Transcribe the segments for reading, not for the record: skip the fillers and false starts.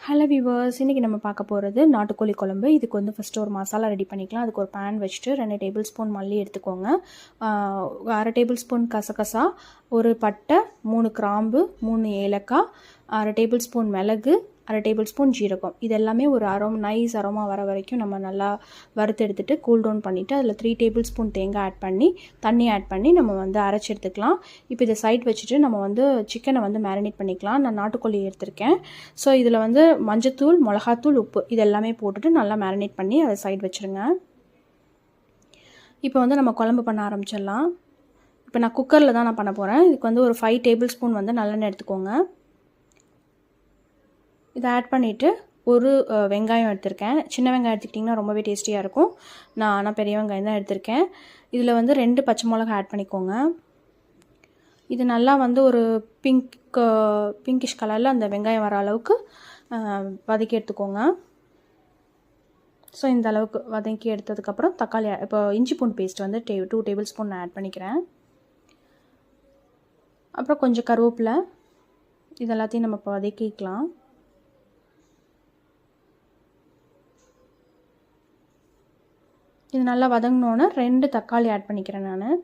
Hello viewers, இன்றைக்கி நம்ம பார்க்க போகிறது நாட்டுக்கோழி குழம்பு. இதுக்கு வந்து ஃபஸ்ட்டு ஒரு மசாலா ரெடி பண்ணிக்கலாம். அதுக்கு ஒரு பேன் வச்சுட்டு 2 டேபிள் ஸ்பூன் மல்லி எடுத்துக்கோங்க, 1/2 டேபிள் ஸ்பூன் கசகசா, ஒரு பட்டை, 3 கிராம்பு, 3 ஏலக்காய், 1/2 டேபிள் ஸ்பூன் மிளகு, 1/2 டேபிள் ஸ்பூன் ஜீரகம். இது எல்லாமே ஒரு நைஸ் அரோமா வர வரைக்கும் நம்ம நல்லா வறுத்து எடுத்துகிட்டு கூல் டவுன் பண்ணிவிட்டு அதில் 3 டேபிள் ஸ்பூன் தேங்காய் ஆட் பண்ணி தண்ணி ஆட் பண்ணி நம்ம வந்து அரைச்சி எடுத்துக்கலாம். இப்போ இதை சைட் வச்சுட்டு நம்ம வந்து சிக்கனை வந்து மேரினேட் பண்ணிக்கலாம். நான் நாட்டுக்கோழி எடுத்திருக்கேன். ஸோ இதில் வந்து மஞ்சத்தூள், மிளகாத்தூள், உப்பு இது எல்லாமே போட்டுட்டு நல்லா மேரினேட் பண்ணி அதை சைட் வச்சுருங்க. இப்போ வந்து நம்ம குழம்பு பண்ண ஆரம்பிச்சிடலாம். இப்போ நான் குக்கரில் தான் நான் பண்ண போகிறேன். இதுக்கு வந்து ஒரு 5 டேபிள் ஸ்பூன் வந்து நல்லெண்ணெய் எடுத்துக்கோங்க. இதை ஆட் பண்ணிவிட்டு ஒரு வெங்காயம் எடுத்திருக்கேன். சின்ன வெங்காயம் எடுத்துக்கிட்டிங்கன்னா ரொம்பவே டேஸ்டியாக இருக்கும். நான் பெரிய வெங்காயம் தான் எடுத்திருக்கேன். இதில் வந்து 2 பச்சை மிளகா ஆட் பண்ணிக்கோங்க. இது நல்லா வந்து ஒரு பிங்கிஷ் கலரில் அந்த வெங்காயம் வர அளவுக்கு வதக்கி எடுத்துக்கோங்க. ஸோ இந்த அளவுக்கு வதக்கி எடுத்ததுக்கப்புறம் தக்காளி, இப்போ இஞ்சி பூண்டு பேஸ்ட் வந்து 2 டேபிள் ஸ்பூன் நான் ஆட் பண்ணிக்கிறேன். அப்புறம் கொஞ்சம் கருவேப்பிலை, இது எல்லாத்தையும் நம்ம இப்போ வதக்கிக்கலாம். இது நல்லா வதங்கினோன்னே 2 தக்காளி ஆட் பண்ணிக்கிறேன் நான்.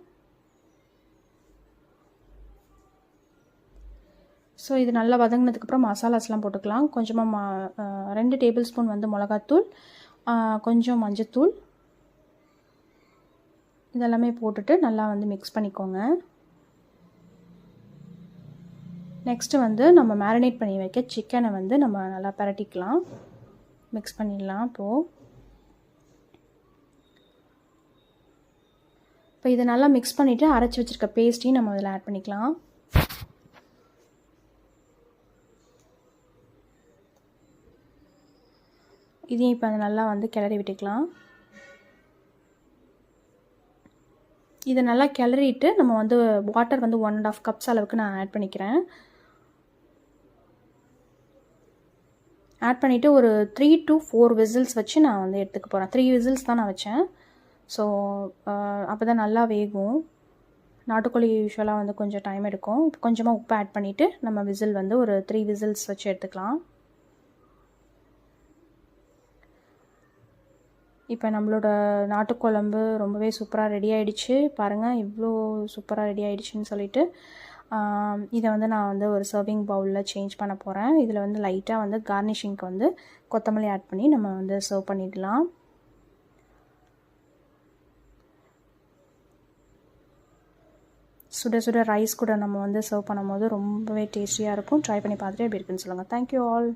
ஸோ இது நல்லா வதங்கினதுக்கப்புறம் மசாலாஸ்லாம் போட்டுக்கலாம். கொஞ்சமாக 2 டேபிள் ஸ்பூன் வந்து மிளகாத்தூள், கொஞ்சம் மஞ்சத்தூள், இதெல்லாமே போட்டுட்டு நல்லா வந்து மிக்ஸ் பண்ணிக்கோங்க. நெக்ஸ்ட்டு வந்து நம்ம மேரினேட் பண்ணி வைக்க சிக்கனை வந்து நம்ம நல்லா பரட்டிக்கலாம், மிக்ஸ் பண்ணிடலாம். இப்போ இதை நல்லா மிக்ஸ் பண்ணிவிட்டு அரைச்சி வச்சுருக்க பேஸ்ட்டையும் நம்ம இதில் ஆட் பண்ணிக்கலாம். இதையும் இப்போ நல்லா வந்து கிளறி விட்டுக்கலாம். இதை நல்லா கிளறிட்டு நம்ம வந்து வாட்டர் வந்து 1.5 கப்ஸ் அளவுக்கு நான் ஆட் பண்ணிக்கிறேன். ஆட் பண்ணிவிட்டு ஒரு 3 to 4 விசில்ஸ் வச்சு நான் வந்து எடுத்துக்க போகிறேன். 3 விசில்ஸ் தான் நான் வச்சேன். ஸோ அப்போ தான் நல்லா வேகும். நாட்டுக்கோழி யூஸ்வலாக வந்து கொஞ்சம் டைம் எடுக்கும். இப்போ கொஞ்சமாக உப்பு ஆட் பண்ணிவிட்டு நம்ம விசில் வந்து ஒரு 3 விசில்ஸ் வச்சு எடுத்துக்கலாம். இப்போ நம்மளோட நாட்டுக்குழம்பு ரொம்பவே சூப்பராக ரெடி ஆகிடுச்சு. பாருங்கள் இவ்வளோ சூப்பராக ரெடி ஆகிடுச்சின்னு சொல்லிட்டு இதை வந்து நான் வந்து ஒரு சர்விங் பவுலில் சேஞ்ச் பண்ண போகிறேன். இதில் வந்து லைட்டாக வந்து கார்னிஷிங்க்கு வந்து கொத்தமல்லி ஆட் பண்ணி நம்ம வந்து சர்வ் பண்ணிடலாம். சுட சுட ரைஸ் கூட நம்ம வந்து சர்வ் பண்ணும்போது ரொம்பவே டேஸ்டியாக இருக்கும். ட்ரை பண்ணி பார்த்துட்டு எப்படி இருக்குன்னு சொல்லுங்கள். Thank you all.